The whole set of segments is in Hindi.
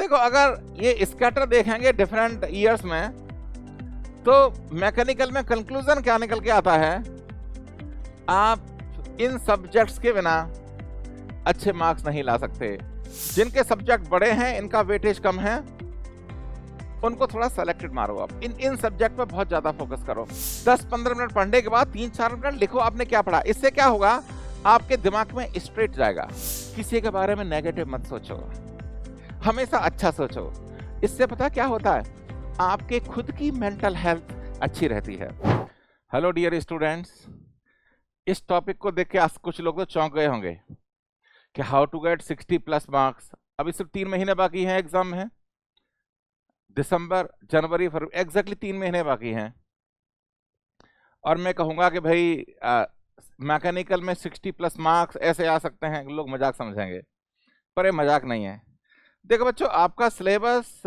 देखो अगर ये स्कैटर देखेंगे डिफरेंट ईयर्स में, तो मैकेनिकल में कंक्लूजन क्या निकल के आता है, आप इन सब्जेक्ट्स के बिना अच्छे मार्क्स नहीं ला सकते। जिनके सब्जेक्ट बड़े हैं, इनका वेटेज कम है, उनको थोड़ा सेलेक्टेड मारो। आप इन सब्जेक्ट पे बहुत ज्यादा फोकस करो। 10-15 मिनट पढ़ने के बाद 3-4 मिनट लिखो आपने क्या पढ़ा। इससे क्या होगा, आपके दिमाग में स्ट्रेट जाएगा। किसी के बारे में नेगेटिव मत सोचो, हमेशा अच्छा सोचो। इससे पता क्या होता है, आपके खुद की मेंटल हेल्थ अच्छी रहती है। हेलो डियर स्टूडेंट्स, इस टॉपिक को देख के आज कुछ लोग तो चौंक गए होंगे कि हाउ टू गेट 60+ मार्क्स। अभी सिर्फ 3 महीने बाकी हैं एग्जाम में, दिसंबर, जनवरी, फरवरी, एग्जैक्टली 3 महीने बाकी हैं। और मैं कहूँगा कि भाई मैकेनिकल में 60+ मार्क्स ऐसे आ सकते हैं, लोग मजाक समझेंगे, पर ये मजाक नहीं है। देखो बच्चों, आपका सिलेबस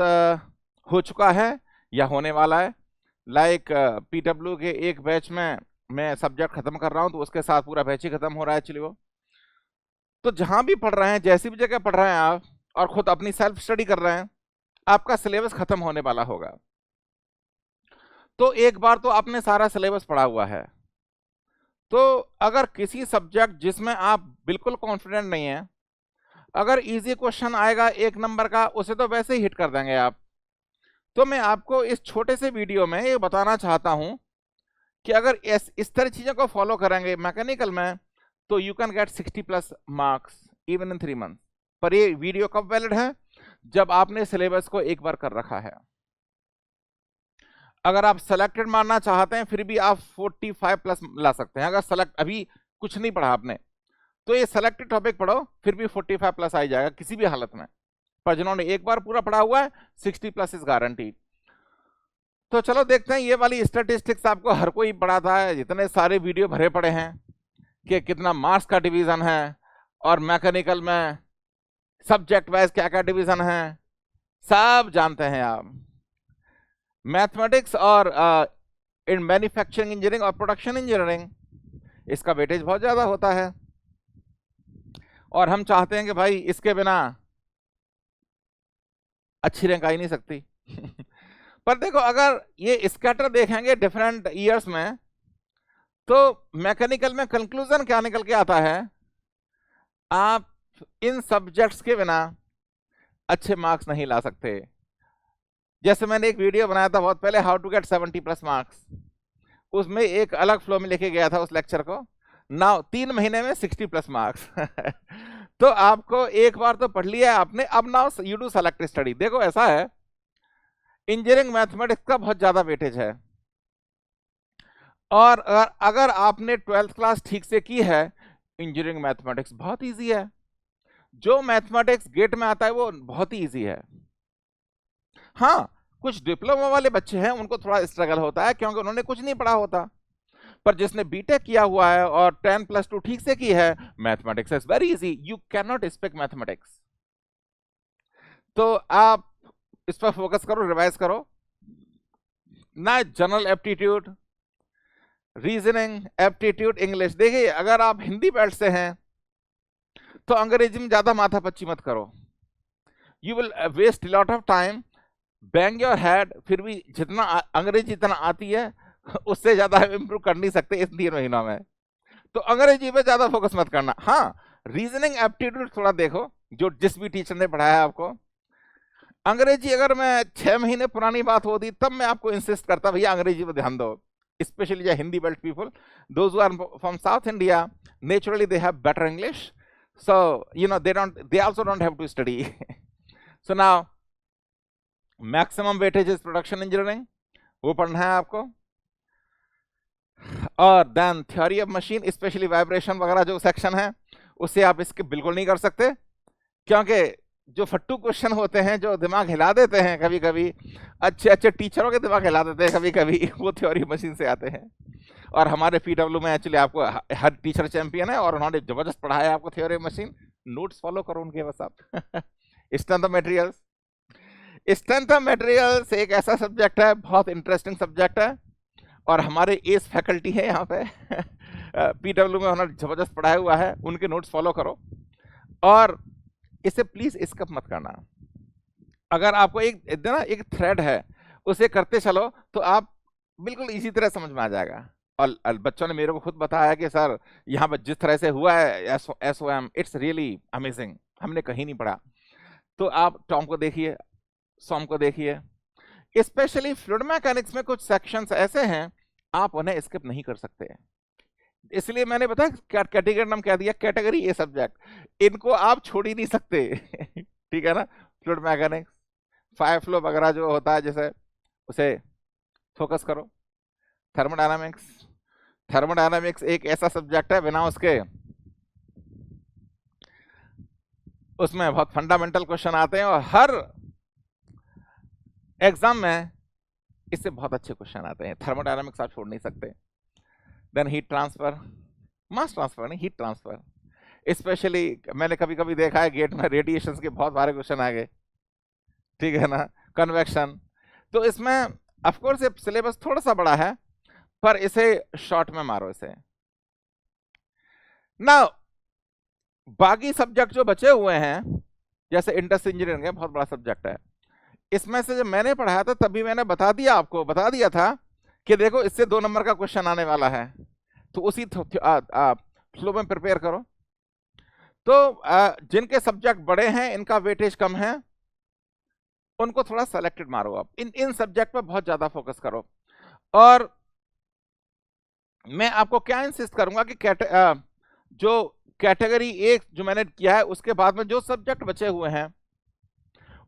हो चुका है या होने वाला है। लाइक पीडब्ल्यू के एक बैच में मैं सब्जेक्ट खत्म कर रहा हूँ, तो उसके साथ पूरा बैच ही खत्म हो रहा है। चलिए वो तो जहां भी पढ़ रहे हैं, जैसी भी जगह पढ़ रहे हैं आप, और खुद अपनी सेल्फ स्टडी कर रहे हैं, आपका सिलेबस खत्म होने वाला होगा। तो एक बार तो आपने सारा सिलेबस पढ़ा हुआ है, तो अगर किसी सब्जेक्ट जिसमें आप बिल्कुल कॉन्फिडेंट नहीं है, अगर इजी क्वेश्चन आएगा 1 नंबर का, उसे तो वैसे ही हिट कर देंगे आप। तो मैं आपको इस छोटे से वीडियो में ये बताना चाहता हूं कि अगर इस तरह चीजों को फॉलो करेंगे मैकेनिकल में, तो you can get 60+ marks even in 3 month. पर ये वीडियो कब वैलिड है, जब आपने सिलेबस को एक बार कर रखा है। अगर आप सेलेक्टेड मारना चाहते हैं, फिर भी आप 45+ ला सकते हैं। अगर सेलेक्ट अभी कुछ नहीं पढ़ा आपने, तो ये सेलेक्टेड टॉपिक पढ़ो, फिर भी 45+ आ जाएगा किसी भी हालत में। पर जिन्होंने एक बार पूरा पढ़ा हुआ है, 60+ इज गारंटी। तो चलो देखते हैं, ये वाली स्टैटिस्टिक्स आपको हर कोई पढ़ाता है, जितने सारे वीडियो भरे पड़े हैं कि कितना मार्क्स का डिवीजन है, और मैकेनिकल में सब्जेक्ट वाइज क्या क्या डिवीजन है, सब जानते हैं आप। मैथमेटिक्स और इन मैन्युफैक्चरिंग इंजीनियरिंग और प्रोडक्शन इंजीनियरिंग, इसका वेटेज बहुत ज्यादा होता है, और हम चाहते हैं कि भाई इसके बिना अच्छी रैंक आ ही नहीं सकती। पर देखो अगर ये स्कैटर देखेंगे डिफरेंट ईयर्स में, तो मैकेनिकल में कंक्लूजन क्या निकल के आता है, आप इन सब्जेक्ट्स के बिना अच्छे मार्क्स नहीं ला सकते। जैसे मैंने एक वीडियो बनाया था बहुत पहले, हाउ टू गेट 70+ मार्क्स, उसमें एक अलग फ्लो में लेके गया था उस लेक्चर को। नाउ 3 महीने में 60+ मार्क्स। तो आपको एक बार तो पढ़ लिया है आपने, अब now you do select study. देखो ऐसा है, इंजीनियरिंग मैथमेटिक्स का बहुत ज्यादा वेटेज है, और अगर आपने 12th क्लास ठीक से की है, इंजीनियरिंग मैथमेटिक्स बहुत इजी है। जो मैथमेटिक्स गेट में आता है वो बहुत ही इजी है। हाँ, कुछ डिप्लोमा वाले बच्चे हैं, उनको थोड़ा स्ट्रगल होता है, क्योंकि उन्होंने कुछ नहीं पढ़ा होता। पर जिसने बीटेक किया हुआ है और 10+2 ठीक से की है, mathematics is very easy, you can not स्पेक मैथमेटिक्स। तो आप इस पर फोकस करो, रिवाइज करो ना। General aptitude, reasoning, aptitude, English. देखिए अगर आप हिंदी बेल्ट से हैं, तो अंग्रेजी में ज्यादा माथापच्ची मत करो, you will waste lot of time, bang your head. फिर भी जितना अंग्रेजी इतना आती है, उससे ज्यादा इंप्रूव कर नहीं सकते इस 3 महीनों में। तो अंग्रेजी पे ज्यादा फोकस मत करना। हाँ, रीजनिंग एप्टीट्यूड थोड़ा देखो, जो जिस भी टीचर ने पढ़ाया आपको। अंग्रेजी अगर मैं 6 महीने पुरानी बात होती, तब मैं आपको इंसिस्ट करता भैया अंग्रेजी पे ध्यान दो, especially the Hindi belt people. Those who are from South India, naturally they have better English, so you know they also don't have to study. So now maximum weightage is production engineering, वो पढ़ना है आपको। और then theory of machine, specially vibration वगैरह जो सेक्शन है, उससे आप इसके बिल्कुल नहीं कर सकते, क्योंकि जो फट्टू क्वेश्चन होते हैं, जो दिमाग हिला देते हैं कभी कभी, अच्छे अच्छे टीचरों के दिमाग हिला देते हैं कभी कभी, वो थ्योरी मशीन से आते हैं। और हमारे पीडब्ल्यू में एक्चुअली आपको हर टीचर चैंपियन है, और उन्होंने जबरदस्त पढ़ाया है आपको थ्योरी मशीन। नोट्स फॉलो करो उनके बस आप। Strength of materials, strength of materials एक ऐसा सब्जेक्ट है, बहुत इंटरेस्टिंग सब्जेक्ट है, और हमारे एस फैकल्टी है यहाँ पे पीडब्ल्यू में, उन्होंने जबरदस्त पढ़ाया हुआ है, उनके नोट्स फॉलो करो। और इसे प्लीज स्किप मत करना। अगर आपको एक थ्रेड है उसे करते चलो तो आप बिल्कुल इसी तरह समझ में आ जाएगा। और बच्चों ने मेरे को खुद बताया कि सर यहाँ पर जिस तरह से हुआ है SOM, इट्स रियली अमेजिंग, हमने कहीं नहीं पढ़ा। तो आप टॉम को देखिए, सॉम को देखिए। स्पेशली फ्लूइड मैकेनिक्स में कुछ सेक्शंस ऐसे हैं आप उन्हें स्किप नहीं कर सकते, इसलिए मैंने बताया कैटेगरी नाम क्या दिया, कैटेगरी ए सब्जेक्ट, इनको आप छोड़ ही नहीं सकते ठीक है ना। फ्लूइड मैकेनिक्स, फायर फ्लो वगैरह जो होता है जैसे उसे फोकस करो। थर्मोडायनामिक्स, थर्मोडायनामिक्स एक ऐसा सब्जेक्ट है बिना उसमें बहुत फंडामेंटल क्वेश्चन आते हैं और हर एग्जाम में इससे बहुत अच्छे क्वेश्चन आते हैं। थर्मोडायनामिक्स आप छोड़ नहीं सकते। Then heat transfer, mass transfer नहीं, हीट ट्रांसफर। स्पेशली मैंने कभी कभी देखा है गेट में रेडिएशन के बहुत सारे क्वेश्चन आ गए, ठीक है ना। कन्वेक्शन, तो इसमें ऑफकोर्स सिलेबस थोड़ा सा बड़ा है पर इसे शॉर्ट में मारो इसे ना। बाकी सब्जेक्ट जो बचे हुए हैं जैसे इंडस्ट्रियल इंजीनियरिंग है, बहुत बड़ा सब्जेक्ट है। इसमें से जब मैंने पढ़ाया था तभी मैंने बता दिया था कि देखो इससे 2 नंबर का क्वेश्चन आने वाला है, तो उसी फ्लो में प्रिपेयर करो। तो जिनके सब्जेक्ट बड़े हैं इनका वेटेज कम है, उनको थोड़ा सेलेक्टेड मारो आप। इन सब्जेक्ट पर बहुत ज्यादा फोकस करो। और मैं आपको क्या इंसिस्ट करूंगा कि जो कैटेगरी एक जो मैंने किया है उसके बाद में जो सब्जेक्ट बचे हुए हैं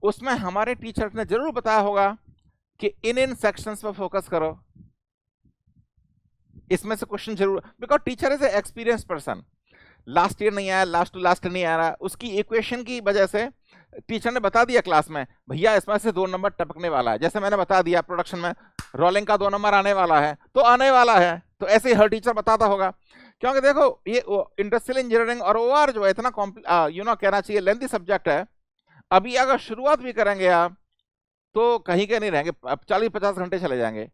उसमें हमारे टीचर्स ने जरूर बताया होगा कि इन सेक्शंस पर फोकस करो। इसमें से क्वेश्चन जरूर, because teacher is a experience person. Last year नहीं आया, लास्ट टू लास्ट नहीं आ रहा, उसकी इक्वेशन की वजह से टीचर ने बता दिया क्लास में भैया इसमें से 2 नंबर टपकने वाला है। जैसे मैंने बता दिया प्रोडक्शन में रोलिंग का 2 नंबर आने वाला है तो आने वाला है, तो ऐसे ही हर टीचर बताता होगा। क्योंकि देखो ये इंडस्ट्रियल इंजीनियरिंग और OR जो है इतना कहना चाहिए लेंथी सब्जेक्ट है। अभी अगर शुरुआत भी करेंगे आप तो कहीं के नहीं रहेंगे, 40-50 घंटे चले जाएंगे।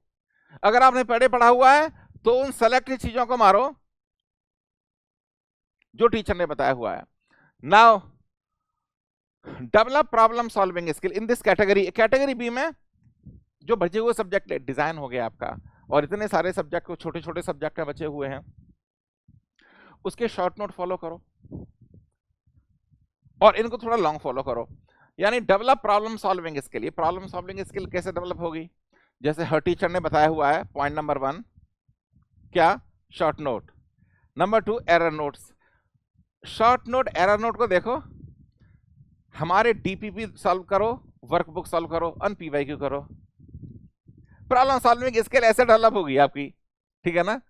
अगर आपने पहले पढ़ा हुआ है तो उन सेलेक्टेड चीजों को मारो जो टीचर ने बताया हुआ है। Now develop problem solving skill in this category B में जो बचे हुए सब्जेक्ट डिजाइन हो गया आपका, और इतने सारे सब्जेक्ट को छोटे छोटे सब्जेक्ट बचे हुए हैं उसके शॉर्ट नोट फॉलो करो और इनको थोड़ा लॉन्ग फॉलो करो। यानी डेवलप प्रॉब्लम सॉल्विंग स्किल। ये प्रॉब्लम सॉल्विंग स्किल कैसे डेवलप होगी, जैसे हर टीचर ने बताया हुआ है। पॉइंट नंबर 1 क्या, short note. Number 2 error notes. Short note error note को देखो, हमारे DPP सॉल्व करो, वर्कबुक सॉल्व करो, PYQ करो। प्रॉब्लम सॉल्विंग स्किल ऐसे डेवलप होगी आपकी, ठीक है ना।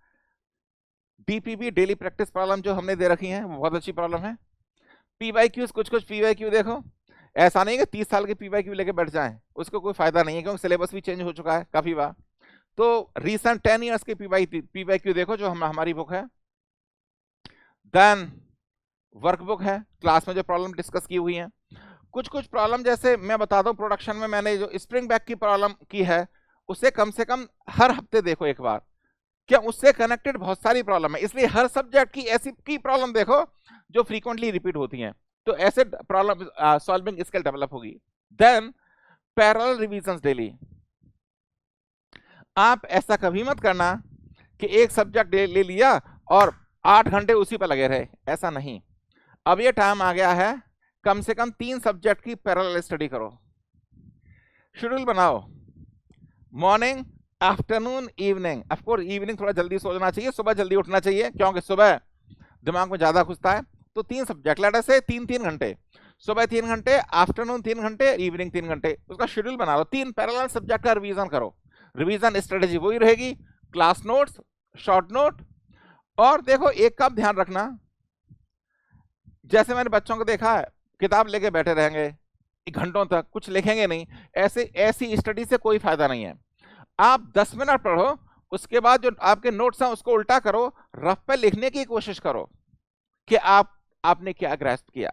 DPP डेली प्रैक्टिस प्रॉब्लम जो हमने दे रखी है वो बहुत अच्छी प्रॉब्लम है। PYQ कुछ PYQ देखो, ऐसा नहीं कि 30 साल के PYQ लेके बैठ जाएं, उसको कोई फायदा नहीं है क्योंकि सिलेबस भी चेंज हो चुका है काफी बार। तो रीसेंट 10 इयर्स के PYQ देखो जो हमारी बुक है। देन वर्कबुक है, क्लास में जो प्रॉब्लम डिस्कस की हुई है। कुछ प्रॉब्लम जैसे मैं बता दूं, प्रोडक्शन में मैंने जो स्प्रिंग बैक की प्रॉब्लम की है उसे कम से कम हर हफ्ते देखो एक बार, क्या उससे कनेक्टेड बहुत सारी प्रॉब्लम है, इसलिए हर सब्जेक्ट की ऐसी की प्रॉब्लम देखो जो फ्रीक्वेंटली रिपीट होती हैं, तो ऐसे प्रॉब्लम सॉल्विंग स्किल डेवलप होगी। Then parallel revision daily. आप ऐसा कभी मत करना कि एक सब्जेक्ट ले लिया और 8 घंटे उसी पर लगे रहे, ऐसा नहीं। अब ये टाइम आ गया है कम से कम 3 सब्जेक्ट की पैरेलल स्टडी करो। शेड्यूल बनाओ, morning, afternoon, evening. Of course evening थोड़ा जल्दी सोना चाहिए, सुबह जल्दी उठना चाहिए क्योंकि सुबह दिमाग में ज्यादा घुसता है। तो 3 सब्जेक्ट लेटर से 3-3 घंटे, सुबह 3 घंटे, आफ्टरनून 3 घंटे, इवनिंग 3 घंटे, उसका शेड्यूल बना लो। 3 पैरेलल सब्जेक्ट का रिवीजन करो। रिवीजन स्ट्रेटेजी वही रहेगी, क्लास नोट्स, शॉर्ट नोट। और देखो एक का ध्यान रखना, जैसे मैंने बच्चों को देखा है किताब लेके बैठे रहेंगे घंटों तक, कुछ लिखेंगे नहीं, ऐसी स्टडी से कोई फायदा नहीं है। आप 10 मिनट पढ़ो, उसके बाद जो आपके नोट्स हैं उसको उल्टा करो, रफ पे लिखने की कोशिश करो कि आपने क्या ग्रैस्प किया।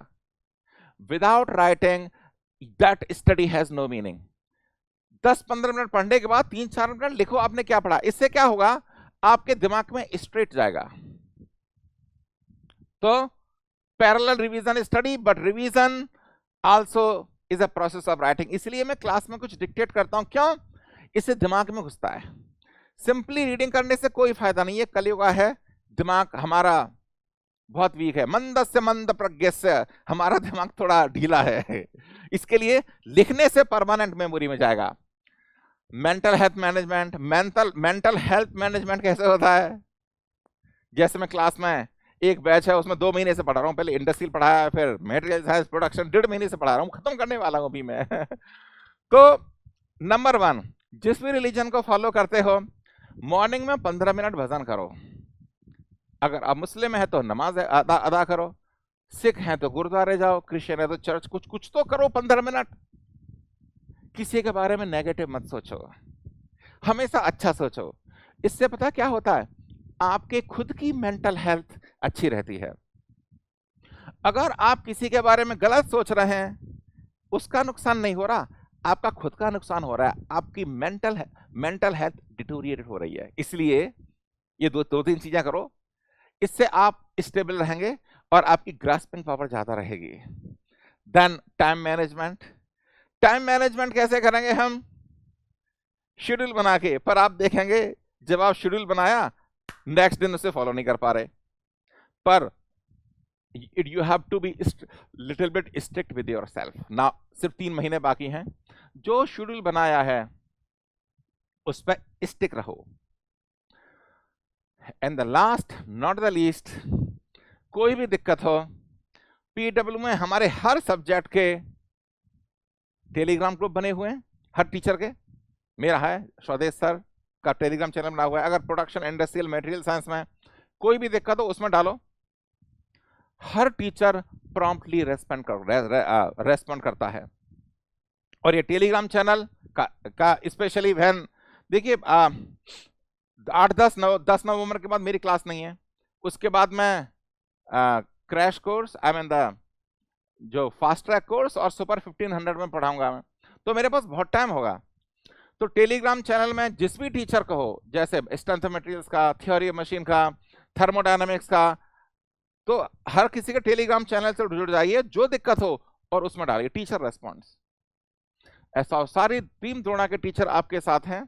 Without writing that study has no meaning. 10-15 minute पढ़ने के बाद 3-4 मिनट लिखो आपने क्या पढ़ा, इससे क्या होगा आपके दिमाग में स्ट्रेट जाएगा। तो parallel revision study, but revision also is a process of writing. इसलिए मैं क्लास में कुछ डिक्टेट करता हूं, क्यों? इससे दिमाग में घुसता है। सिंपली रीडिंग करने से कोई फायदा नहीं है, कलयुग है, दिमाग हमारा बहुत वीक है, मंदस्य मंद प्रज्ञस्य, हमारा दिमाग थोड़ा ढीला है। इसके लिए लिखने से परमानेंट मेमोरी में जाएगा। Mental health management, mental health management कैसे होता है? जैसे मैं क्लास में एक बैच है, उसमें 2 महीने से पढ़ा रहा हूँ, पहले इंडस्ट्रियल पढ़ाया, फिर मटेरियल साइंस प्रोडक्शन 1.5 महीने से पढ़ा रहा हूँ, खत्म करने वाला हूँ अभी मैं। तो नंबर 1, जिस भी रिलीजन को फॉलो करते हो, मॉर्निंग में 15 मिनट भजन करो। अगर आप मुस्लिम है तो नमाज अदा करो, सिख हैं तो गुरुद्वारे जाओ, क्रिश्चियन है तो चर्च, कुछ तो करो 15 मिनट। किसी के बारे में नेगेटिव मत सोचो, हमेशा अच्छा सोचो। इससे पता क्या होता है? आपके खुद की मेंटल हेल्थ अच्छी रहती है। अगर आप किसी के बारे में गलत सोच रहे हैं, उसका नुकसान नहीं हो रहा, आपका खुद का नुकसान हो रहा है, आपकी मेंटल हेल्थ डिटोरिएट हो रही है। इसलिए ये दो तीन चीजें करो, इससे आप स्टेबल रहेंगे और आपकी ग्रास्पिंग पावर ज्यादा रहेगी। Then time management. Time management कैसे करेंगे हम? शेड्यूल बना के। पर आप देखेंगे जब आप शेड्यूल बनाया, नेक्स्ट दिन उसे फॉलो नहीं कर पा रहे। पर you have to be little bit strict with yourself. Now सिर्फ 3 महीने बाकी हैं, जो शेड्यूल बनाया है उस पर स्टिक रहो। And the last not the least, कोई भी दिक्कत हो, पीडब्ल्यू में हमारे हर सब्जेक्ट के टेलीग्राम ग्रुप बने हुए हैं, हर टीचर के। मेरा है, स्वदेश सर का टेलीग्राम चैनल बना हुआ है। अगर प्रोडक्शन, इंडस्ट्रियल, मटेरियल साइंस में कोई भी दिक्कत हो उसमें डालो, हर टीचर प्रॉम्प्टली रेस्पॉन्ड करता है। और ये टेलीग्राम चैनल का स्पेशली व्हेन, देखिए 10 नवंबर के बाद मेरी क्लास नहीं है, उसके बाद मैं crash course, I mean the जो फास्ट ट्रैक कोर्स और सुपर 1500 में पढ़ाऊंगा मैं, तो मेरे पास बहुत टाइम होगा। तो टेलीग्राम चैनल में जिस भी टीचर को हो, जैसे स्ट्रेंथ ऑफ मटेरियल्स का, थ्योरी ऑफ मशीन का, थर्मोडायनामिक्स का, तो हर किसी के टेलीग्राम चैनल से जुड़ जाइए, जो दिक्कत हो और उसमें डालिए टीचर रेस्पॉन्स। ऐसा सारी टीम द्रोणा के टीचर आपके साथ हैं,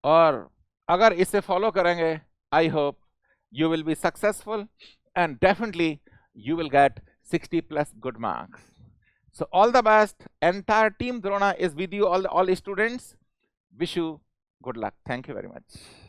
और अगर इसे फॉलो करेंगे, I hope you will be successful and definitely you will get 60+ good marks. So all the best. Entire team Drona is with you, all students. Wish you good luck. Thank you very much.